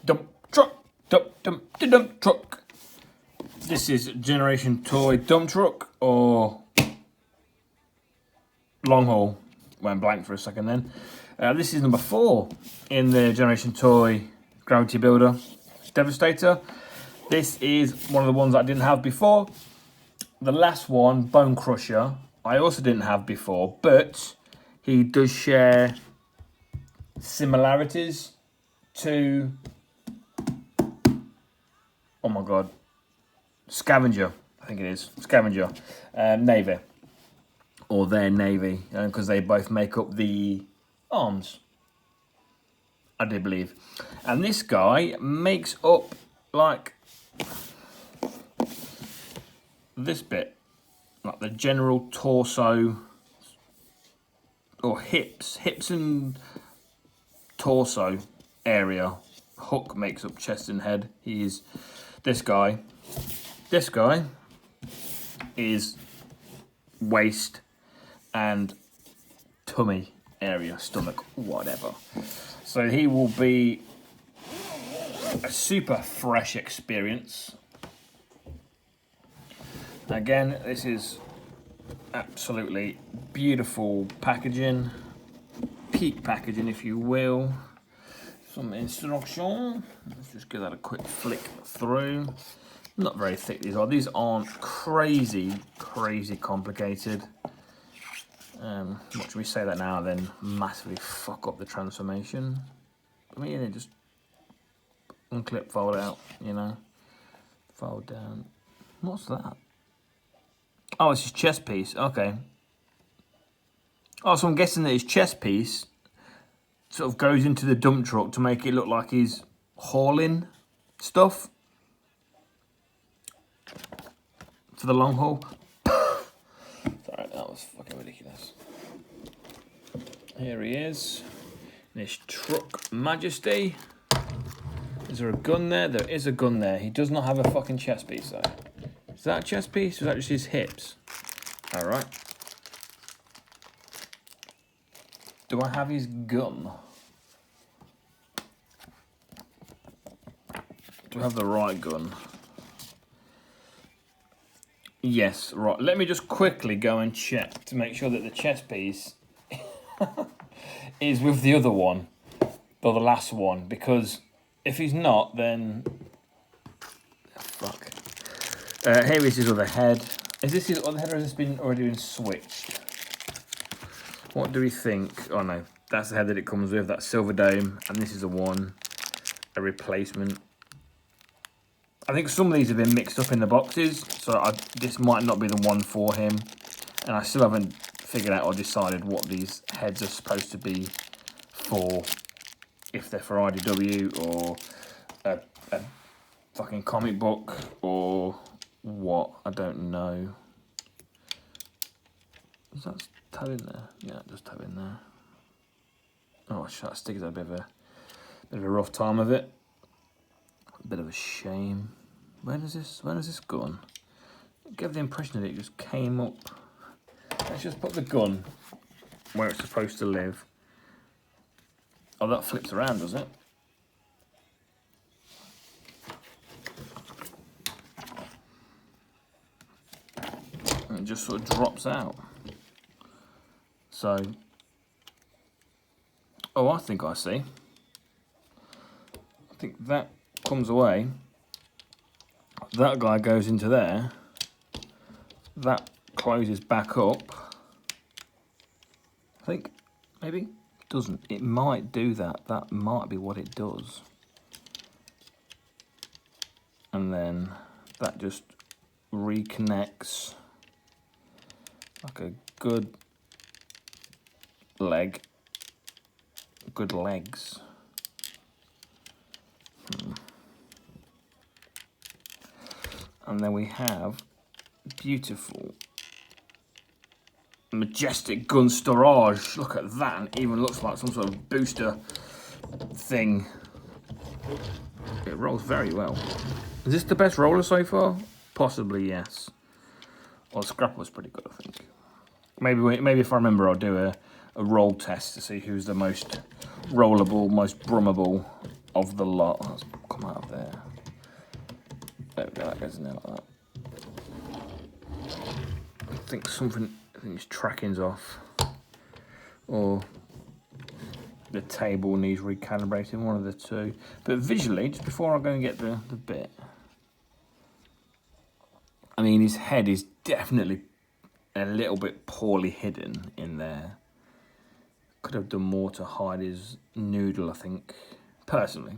dump truck, dump truck. This is Generation Toy Dump Truck or Longhaul. Went blank for a second then. This is number 4 in the Generation Toy Gravity Builder Devastator. This is one of the ones I didn't have before. The last one, Bone Crusher, I also didn't have before, but he does share similarities to, oh my god, Scavenger, I think it is, Scavenger, Navy, or their Navy, because they both make up the arms, I do believe. And this guy makes up like this bit, like the general torso, or hips and torso area. Hook makes up chest and head. He is this guy. This guy is waist and tummy area, stomach, whatever. So he will be a super fresh experience. Again, this is absolutely beautiful packaging, peak packaging if you will. Some instruction. Let's just give that a quick flick through. Not very thick these are. These aren't crazy complicated. What should we say that now then massively fuck up the transformation? I mean, they just unclip, fold out, you know, fold down. What's that? Oh, it's his chest piece. Okay. Oh, so I'm guessing that his chest piece sort of goes into the dump truck to make it look like he's hauling stuff for the long haul. Sorry, that was fucking ridiculous. Here he is. This truck majesty. Is there a gun there? There is a gun there. He does not have a fucking chest piece though. Is that a chest piece or is that just his hips? Alright. Do I have his gun? Do I have the right gun? Yes, right. Let me just quickly go and check to make sure that the chest piece is with the other one, or the last one, because if he's not, then fuck. Here is his other head. Is this his other head or has this been already been switched? What do we think? Oh no, that's the head that it comes with, that silver dome, and this is the one, a replacement. I think some of these have been mixed up in the boxes, so this might not be the one for him. And I still haven't figured out or decided what these heads are supposed to be for. If they're for IDW or a fucking comic book or what, I don't know. Does that toe in there? Yeah, it does toe in there. Oh, that stickers had a bit of a rough time of it. A bit of a shame. When is this gun? I get the impression that it just came up. Let's just put the gun where it's supposed to live. Oh, that flips around, does it? And it just sort of drops out. So, oh, I think I see. I think that comes away. That guy goes into there. That closes back up. I think maybe doesn't. It might do that. That might be what it does. And then that just reconnects like a good leg. Good legs. And then we have beautiful, majestic gun storage. Look at that. It even looks like some sort of booster thing. It rolls very well. Is this the best roller so far? Possibly, yes. Well, Scrap was pretty good, I think. Maybe if I remember, I'll do a roll test to see who's the most rollable, most brummable of the lot. That's come out of there. There we go, that goes in there like that. I think his tracking's off. Or the table needs recalibrating, one of the two. But visually, just before I go and get the bit, I mean, his head is definitely a little bit poorly hidden in there. Could have done more to hide his noodle, I think, personally.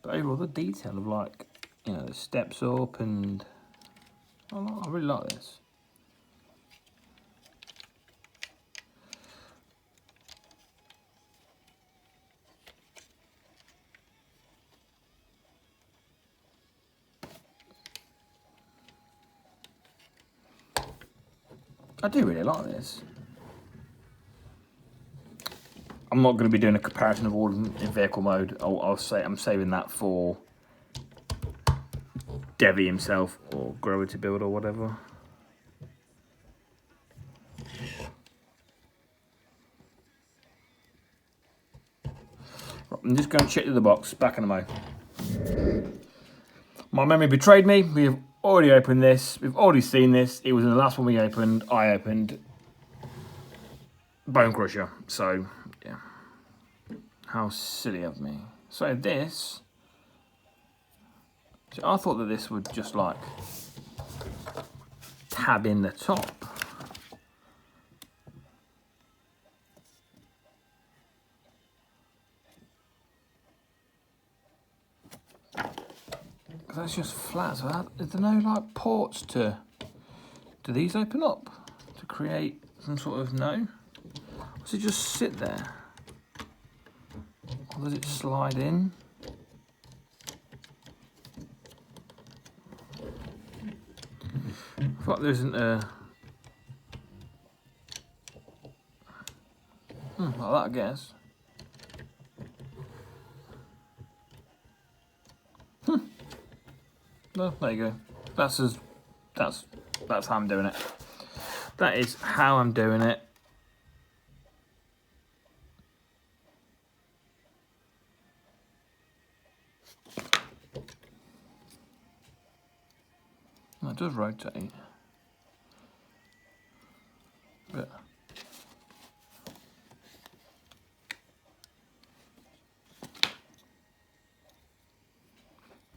But overall, the detail of, like, you know, the steps up, and I really like this. I do really like this. I'm not going to be doing a comparison of all of them in vehicle mode. I'll say I'm saving that for Devi himself or Grower to Build or whatever. Right, I'm just going to check the box. Back in a moment. My memory betrayed me. We have already opened this. We've already seen this. It was in the last one we opened. I opened Bone Crusher. So, yeah. How silly of me. So this... So I thought that this would just, like, tab in the top. That's just flat. So is there no, like, ports to... Do these open up to create some sort of... No? Or does it just sit there? Or does it slide in? I feel like there isn't a... like that, I guess. Well, there you go. That's how I'm doing it. That is how I'm doing it. It does rotate. But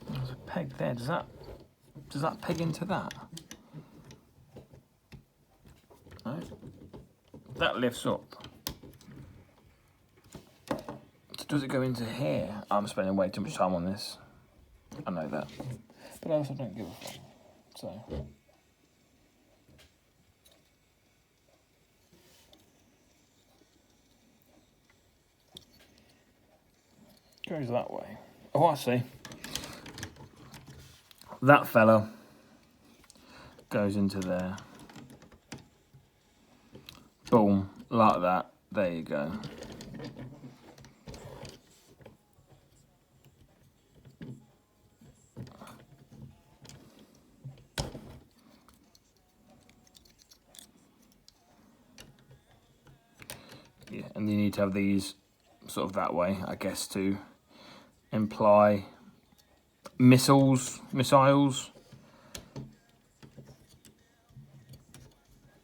there's a peg there. Does that peg into that? No. That lifts up. So does it go into here? I'm spending way too much time on this. I know that. But I also don't give a fuck. So. Goes that way. Oh, I see. That fella goes into there. Boom, like that. There you go. Yeah, and you need to have these sort of that way, I guess, to imply missiles.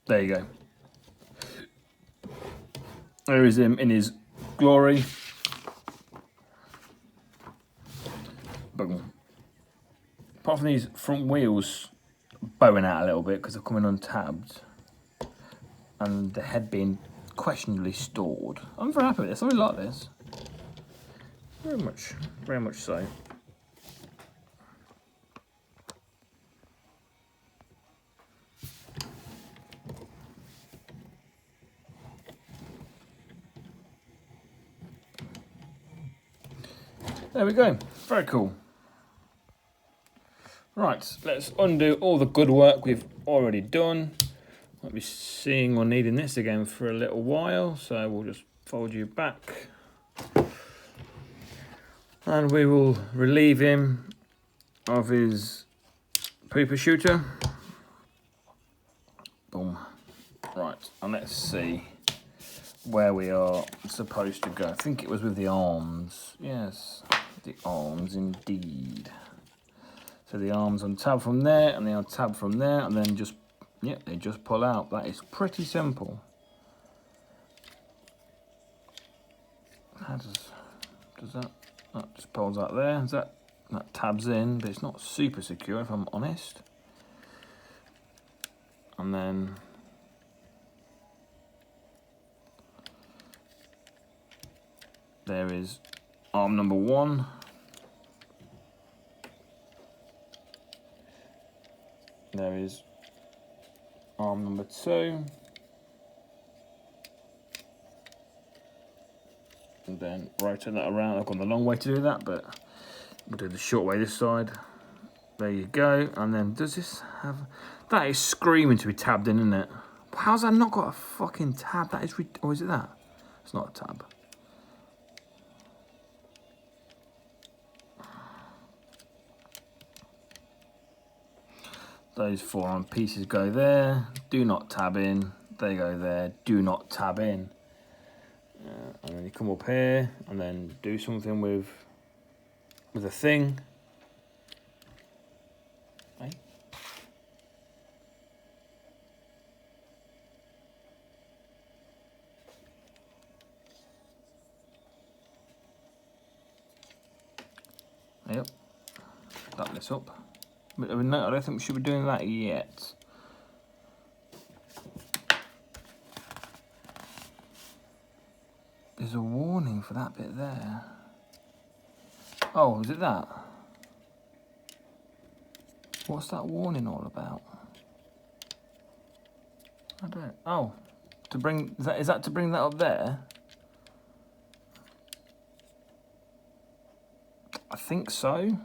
There you go. There is him in his glory. Boom. Apart from these front wheels bowing out a little bit because they're coming untabbed, and the head being questionably stored. I'm very happy with this. I really like this. Very much so. There we go. Very cool. Right, let's undo all the good work we've already done. Won't be seeing or needing this again for a little while, so we'll just fold you back. And we will relieve him of his pooper shooter. Boom. Right, and let's see where we are supposed to go. I think it was with the arms. Yes, The arms indeed. So the arms untab from there, and they untab from there, and then just, yep, they just pull out. That is pretty simple. How does that just pulls out there? That tabs in, but it's not super secure if I'm honest. And then there is arm number 1. There is arm number 2. And then rotate that around. I've gone the long way to do that, but we'll do the short way this side. There you go. And then does this have... That is screaming to be tabbed in, isn't it? How's that not got a fucking tab? That is... Or is it that? It's not a tab. Those 4 arm pieces go there. Do not tab in. They go there. Do not tab in. And then you come up here and then do something with a thing. Right? Yep. That this up. But no, I don't think we should be doing that yet. There's a warning for that bit there. Oh, is it that? What's that warning all about? I don't. Oh, to bring is that to bring that up there? I think so.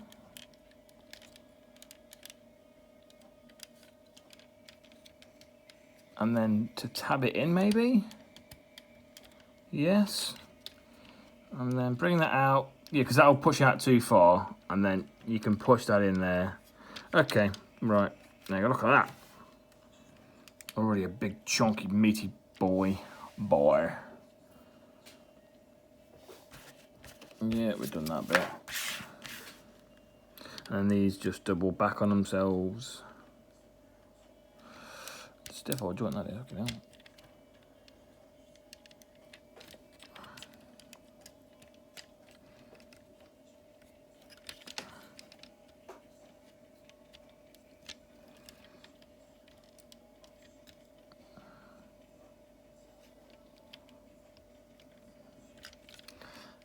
And then to tab it in, maybe? Yes. And then bring that out. Yeah, because that'll push out too far. And then you can push that in there. Okay, right. There you go, look at that. Already a big, chunky, meaty boy. Yeah, we've done that bit. And these just double back on themselves. Stiff old joint that is, okay now.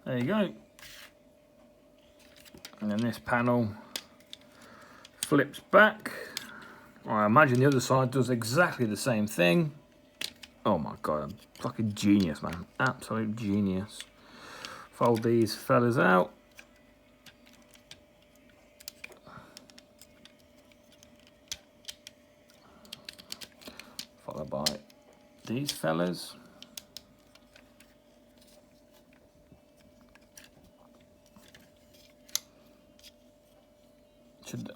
There you go. And then this panel flips back. I imagine the other side does exactly the same thing. Oh my god, I'm fucking genius, man. Absolute genius. Fold these fellas out. Followed by these fellas. Should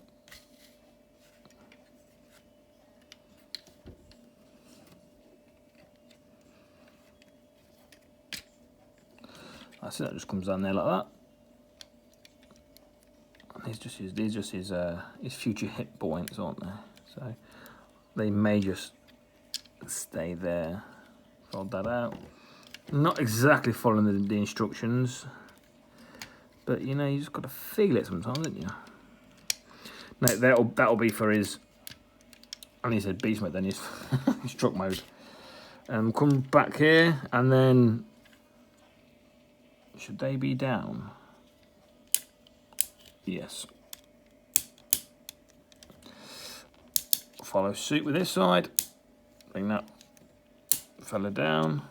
I see that just comes down there like that. And these just his future hip points, aren't they? So they may just stay there. Fold that out. Not exactly following the instructions, but you know, you just got to feel it sometimes, don't you? No, that'll be for his. And he said beast mode, then his his truck mode. Come back here, and then should they be down? Yes. Follow suit with this side. Bring that fella down.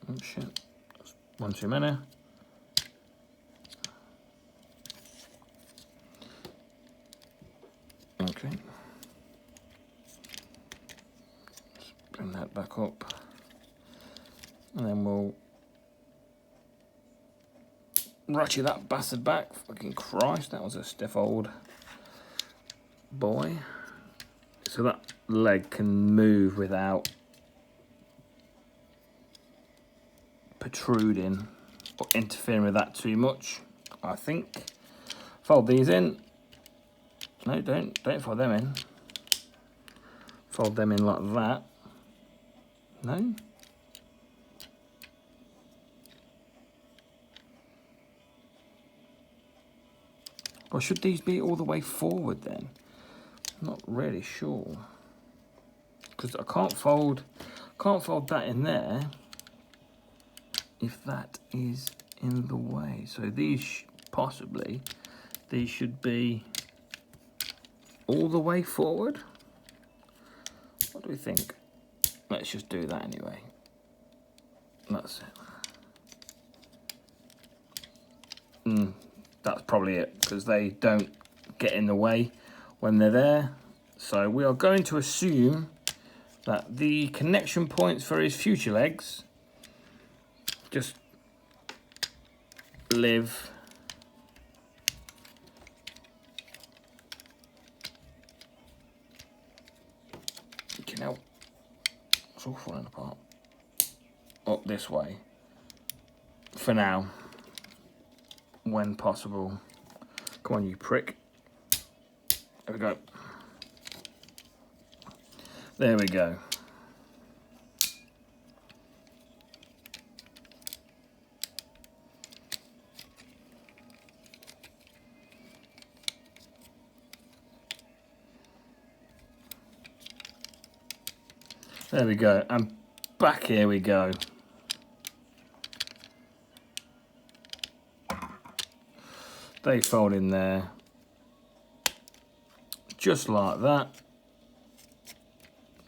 Oh shit, that's one too many. Okay. Just bring that back up. And then we'll ratchet that bastard back. Fucking Christ, that was a stiff old boy. So that leg can move without protruding or interfering with that too much, I think. Fold these in. No, don't fold them in. Fold them in like that. No. Or should these be all the way forward then? I'm not really sure. Because I can't fold that in there if that is in the way. So these possibly, these should be all the way forward. What do we think? Let's just do that anyway. That's it. That's probably it, because they don't get in the way when they're there. So we are going to assume that the connection points for his future legs just live you know, it's all falling apart. Up this way for now, when possible. Come on, you prick. There we go. There we go. There we go. And back here we go. They fold in there. Just like that.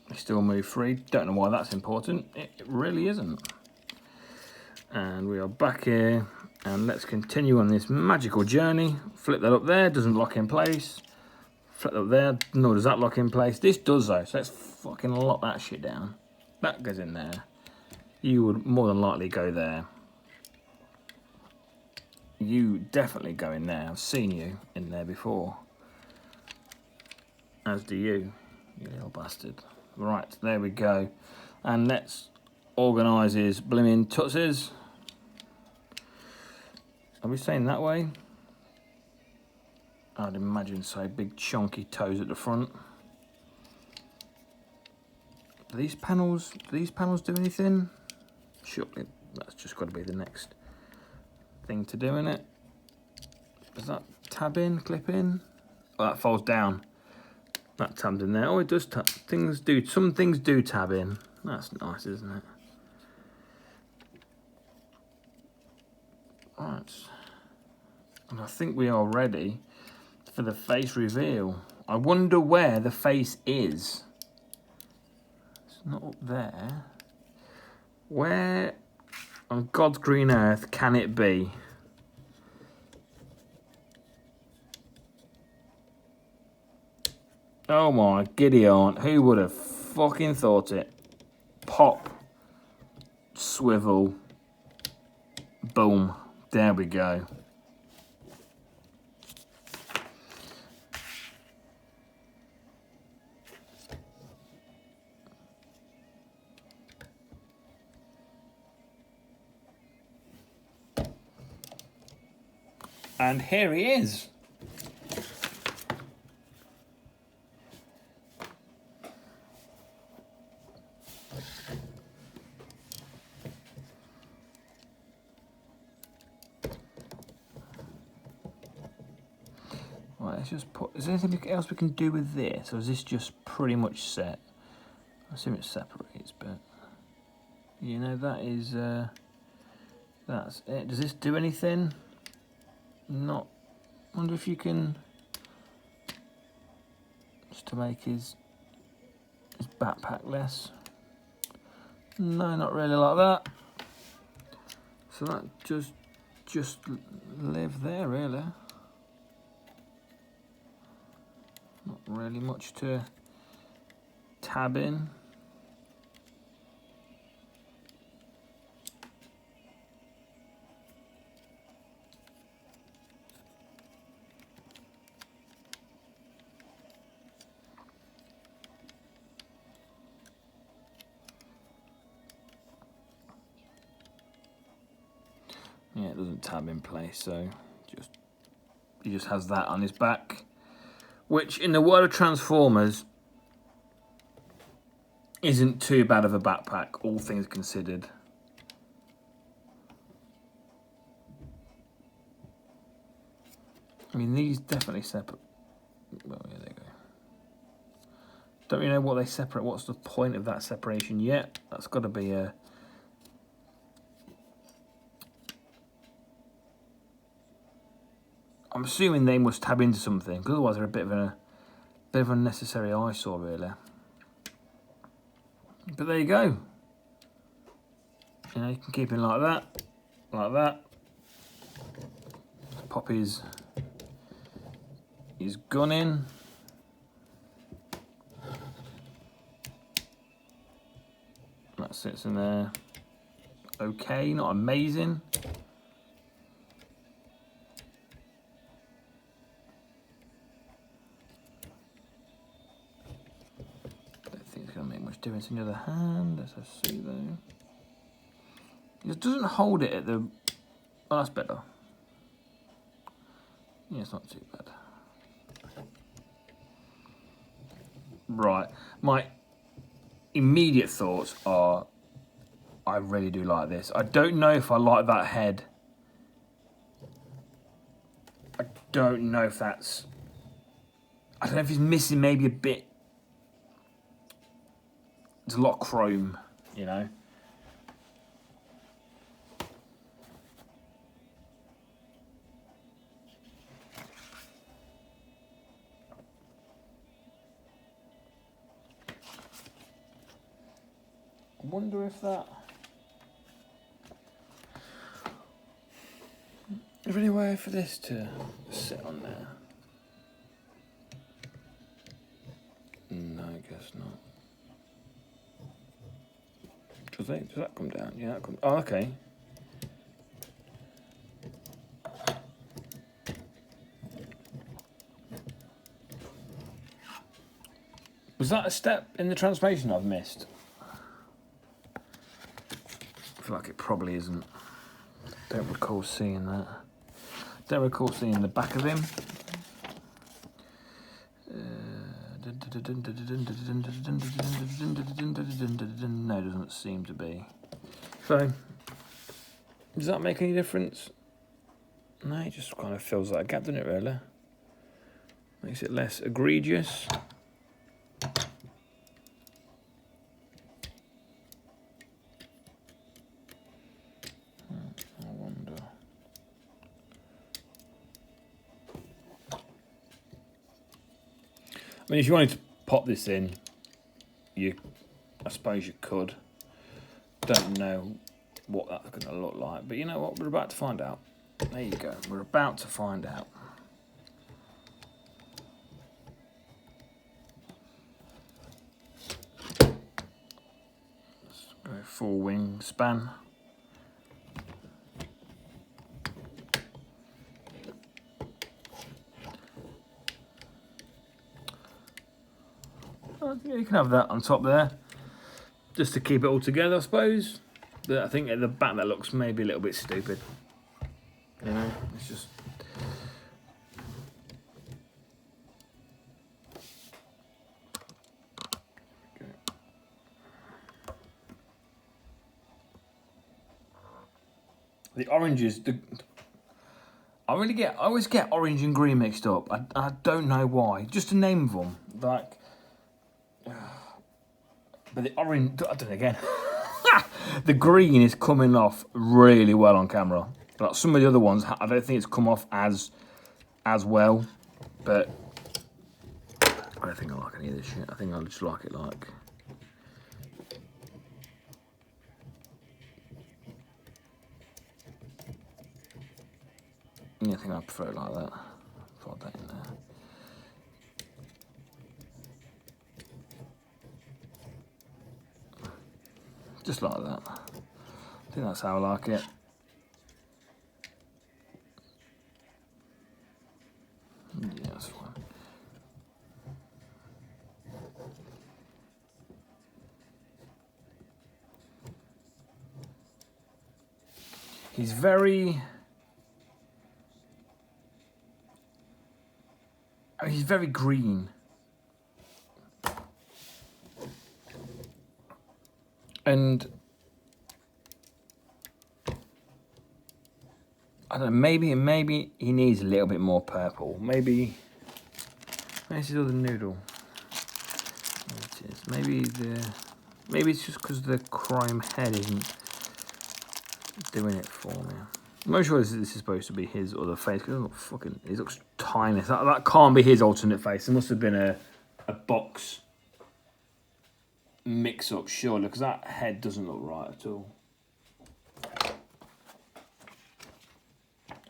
They still move free. Don't know why that's important. It really isn't. And we are back here. And let's continue on this magical journey. Flip that up there. Doesn't lock in place. Flip that up there. Nor does that lock in place. This does though. So let's fucking lock that shit down. That goes in there. You would more than likely go there. You definitely go in there. I've seen you in there before. As do you, you little bastard. Right, there we go. And let's organise his blimmin' tutses. Are we saying that way? I'd imagine so. Big chunky toes at the front. Do these panels do anything? Surely that's just got to be the next thing to do, innit? Does that tab in, clip in? Oh, that falls down. That tabs in there. Oh, it does tab. Some things do tab in. That's nice, isn't it? Right. And I think we are ready for the face reveal. I wonder where the face is. It's not up there. Where on God's green earth can it be? Oh my giddy aunt, who would have fucking thought it? Pop, swivel, boom, there we go. And here he is. Right, let's just put, is there anything else we can do with this, or is this just pretty much set? I assume it separates, but you know, that is, that's it. Does this do anything? Not, wonder if you can, just to make his backpack less. No, not really like that. So that just live there, really. Not really much to tab in. Yeah, it doesn't tab in place, so just He just has that on his back, which in the world of Transformers isn't too bad of a backpack, all things considered. I mean, these definitely separate. Well, yeah, there you go. Don't really know what they separate. What's the point of that separation yet? That's got to be a. I'm assuming they must tab into something, because otherwise they're a bit of an unnecessary eyesore, really. But there you go. You know, you can keep it like that, like that. Pop his gun in. That sits in there. Okay, not amazing. Don't think it's going to make much difference in the other hand. Let's just see though. It doesn't hold it at the. Oh, that's better. Yeah, it's not too bad. Right, my immediate thoughts are, I really do like this. I don't know if I like that head. I don't know if that's. I don't know if he's missing maybe a bit. There's a lot of chrome, you know. I wonder if that. Is there any way for this to sit on there? No, I guess not. Does that come down? Yeah, that comes. Oh, okay. Was that a step in the transformation I've missed? I feel like it probably isn't. Don't recall seeing that. Don't recall seeing the back of him. No, it doesn't seem to be. So, does that make any difference? No, it just kind of fills that gap, doesn't it, really? Makes it less egregious. I wonder. I mean, if you wanted to pop this in, I suppose you could. Don't know what that's going to look like, but you know what? We're about to find out. There you go. We're about to find out. Let's go full wing span. You can have that on top there, just to keep it all together, I suppose. But I think at the back that looks maybe a little bit stupid. You know, it's just. Okay. The oranges, I always get orange and green mixed up. I don't know why. Just to name them, like. But the orange, I don't know again. The green is coming off really well on camera. Like some of the other ones, I don't think it's come off as well. But I don't think I like any of this shit. I think I just like it like. Yeah, I think I prefer it like that. Put that in there. Just like that. I think that's how I like it. Yeah, that's fine. He's very. I mean, he's very green. And I don't know, maybe he needs a little bit more purple. Maybe this is all the noodle. It is. Maybe it's just because the crime head isn't doing it for me. I'm not sure this is supposed to be his other face, because it looks tiny. That can't be his alternate face. There must have been a box mix up, surely, because that head doesn't look right at all.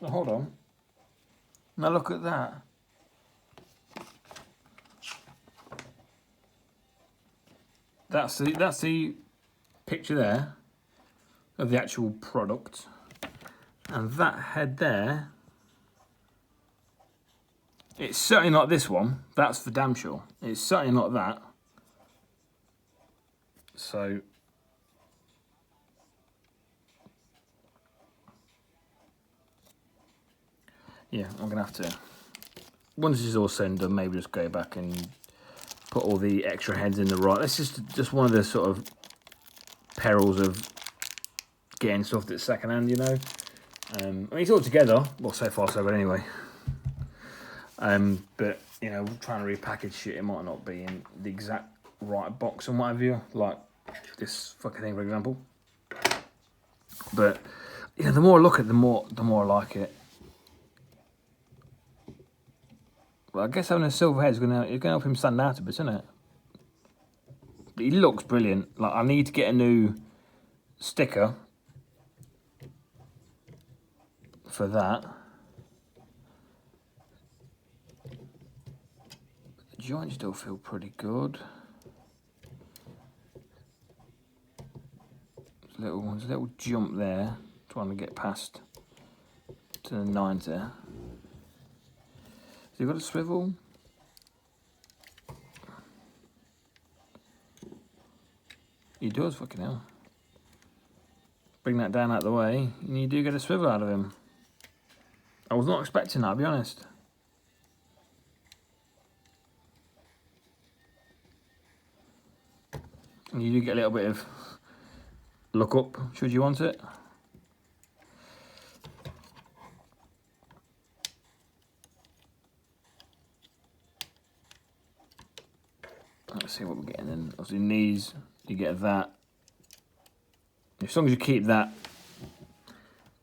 Oh, hold on. Now look at that. That's the picture there of the actual product. And that head there, it's certainly not this one. That's for damn sure. It's certainly not that. So, yeah, I'm going to have to, once this is all said and done, maybe just go back and put all the extra heads in the right. That's just one of the sort of perils of getting stuff that's secondhand, you know. I mean, it's all together. Well, so far so good anyway. But, you know, trying to repackage shit, it might not be in the exact right box and what have you. Like this fucking thing, for example. But, you know, the more I look at it, the more I like it. Well, I guess having a silver head is going to help him stand out a bit, isn't it? But he looks brilliant. Like, I need to get a new sticker for that. The joints still feel pretty good. There's a little jump there, trying to get past to the 90. Has he got a swivel? He does, fucking hell. Bring that down out of the way, and you do get a swivel out of him. I was not expecting that, I'll be honest. And you do get a little bit of look up, should you want it. Let's see what we're getting in. Obviously knees, you get that. As long as you keep that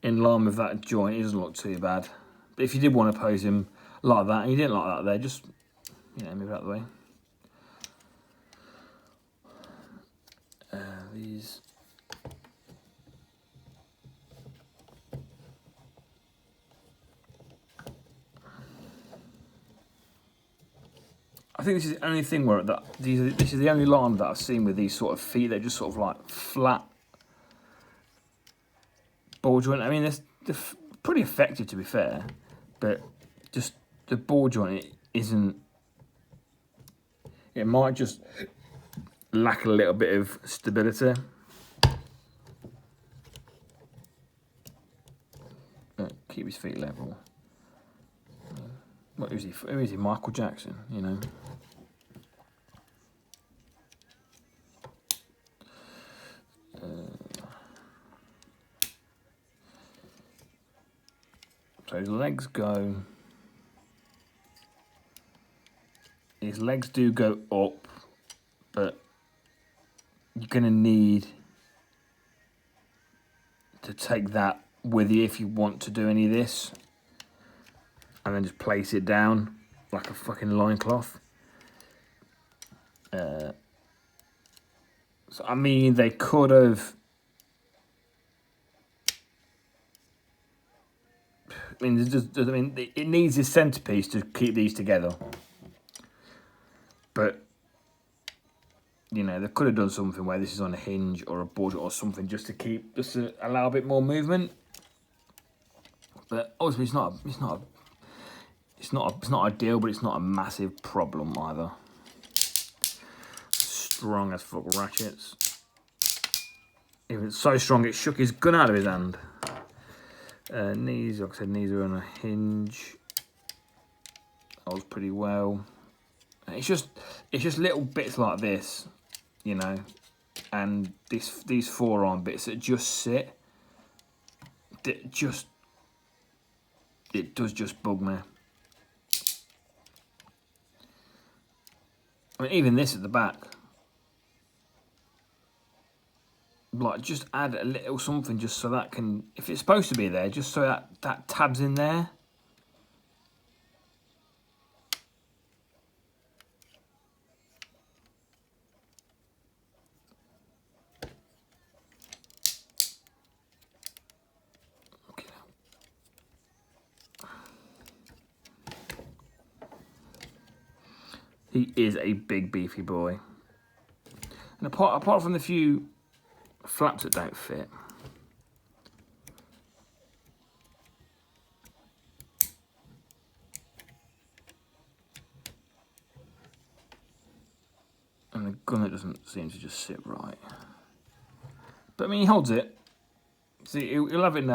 in line with that joint, it doesn't look too bad. But if you did want to pose him like that, and you didn't like that there, just, you know, move it out of the way. These. I think this is the only thing where this is the only line that I've seen with these sort of feet. They're just sort of like flat ball joint. I mean, they're pretty effective, to be fair, but just the ball joint isn't. It might just lack a little bit of stability. Keep his feet level. What is he? Who is he? Michael Jackson, you know. So his legs go. His legs do go up, but you're gonna need to take that with you if you want to do any of this, and then just place it down like a fucking loincloth. So I mean, they could have. I mean, it needs a centerpiece to keep these together. But, you know, they could have done something where this is on a hinge or a board or something just to allow a bit more movement. But obviously, it's not ideal, but it's not a massive problem either. Strong as fuck ratchets. Even so strong, it shook his gun out of his hand. Knees, like I said, knees are on a hinge. holds pretty well. It's just little bits like this, you know, and these forearm bits that just sit. It does just bug me. I mean, even this at the back. Like, just add a little something just so that can, if it's supposed to be there, just so that tab's in there. Okay. He is a big, beefy boy. And apart from the few flaps that don't fit, and the gun that doesn't seem to just sit right. But I mean, he holds it. See, he'll have it in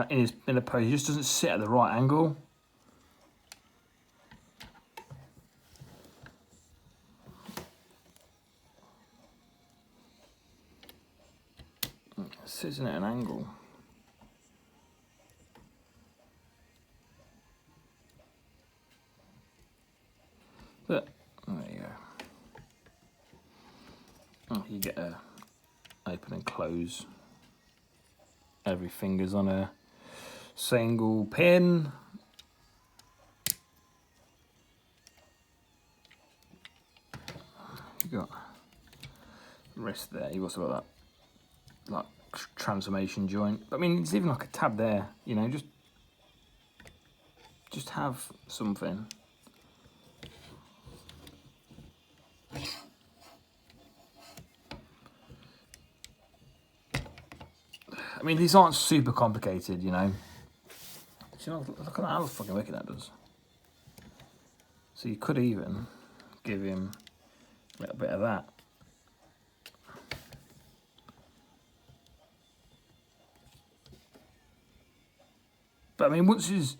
a pose. He just doesn't sit at the right angle. It sits in at an angle. But there you go. Oh, you get a open and close. Every finger's on a single pin. You got wrist there. You also got that like transformation joint. I mean, it's even like a tab there. You know, just have something. I mean, these aren't super complicated, you know. You know, look at how fucking wicked that does. So you could even give him a little bit of that. But I mean, once he's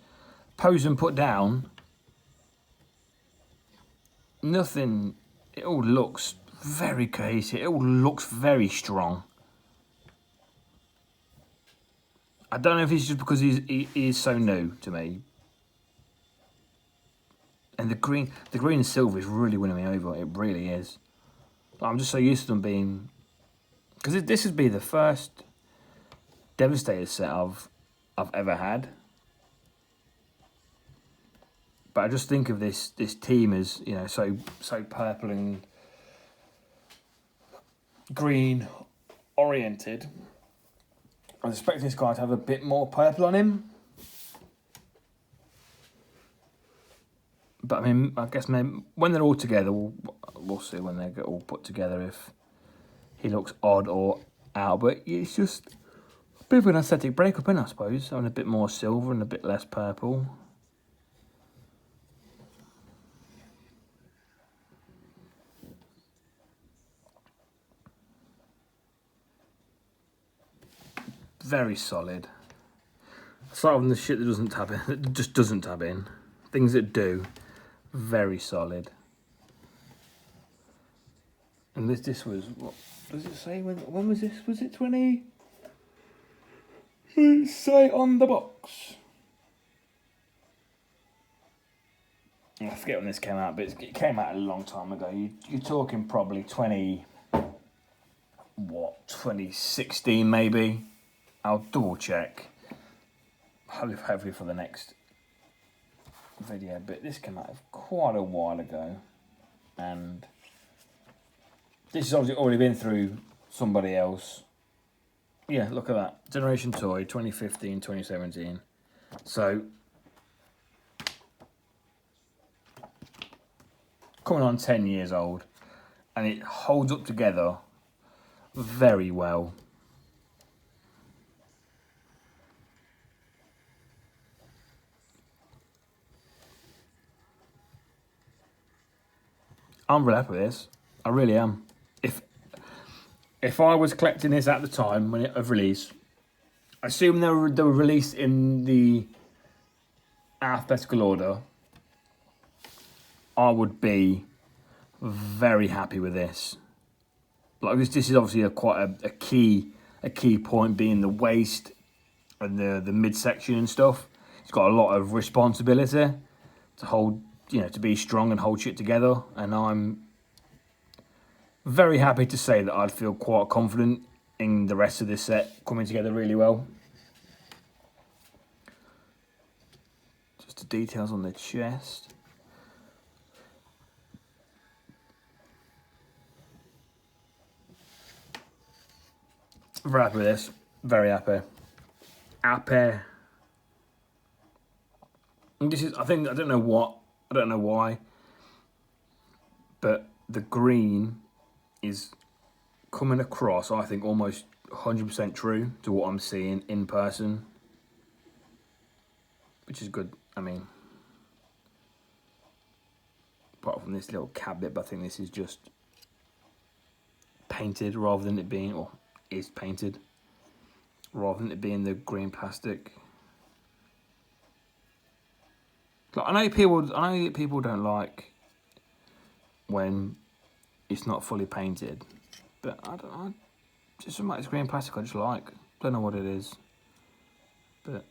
posed and put down, nothing, it all looks very cohesive. It all looks very strong. I don't know if it's just because he is so new to me. And the green and silver is really winning me over. It really is. I'm just so used to them being... Because this would be the first Devastator set I've ever had. But I just think of this team as, you know, so purple and green oriented. I was expecting this guy to have a bit more purple on him. But I mean, I guess maybe when they're all together, we'll see when they get all put together if he looks odd or out. But it's just a bit of an aesthetic breakup, I suppose. Having a bit more silver and a bit less purple. Very solid. Aside from the shit that doesn't tab in, that just doesn't tab in. Things that do, very solid. And this was, what does it say? When was this? Was it 20? What did it say on the box? I forget when this came out, but it came out a long time ago. You're talking probably 2016 maybe. I'll double check. Hopefully for the next video, but this came out quite a while ago, and this has obviously already been through somebody else. Yeah, look at that. Generation Toy, 2015, 2017. So, coming on 10 years old, and it holds up together very well. I'm really happy with this. I really am. If I was collecting this at the time when it of release, I assume they were released in the alphabetical order. I would be very happy with this. Like this is obviously quite a key point, being the waist and the midsection and stuff. It's got a lot of responsibility to hold, to be strong and hold shit together. And I'm very happy to say that I'd feel quite confident in the rest of this set coming together really well. Just the details on the chest. Very happy with this. Very happy. Happy. And this is, I don't know why, but the green is coming across, I think, almost 100% true to what I'm seeing in person, which is good. I mean, apart from this little cap bit, but I think this is just painted rather than it being, or is painted rather than it being the green plastic. Like, I know people don't like when it's not fully painted, but just something like this green plastic I just like. Don't know what it is, but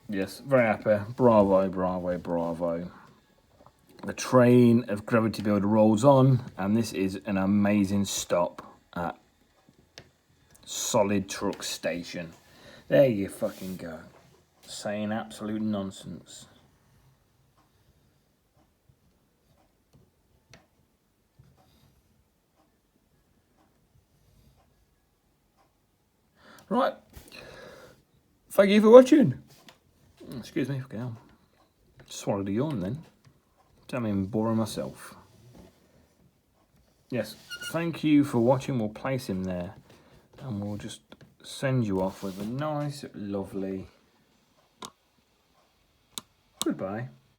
yes, very happy. Bravo, bravo, bravo. The train of Gravity Builder rolls on, and this is an amazing stop at Solid Truck Station. There you fucking go. Saying absolute nonsense. Right. Thank you for watching. Excuse me, fucking hell. Swallowed a yawn then. I'm even boring myself. Yes, thank you for watching. We'll place him there, and we'll just send you off with a nice, lovely goodbye.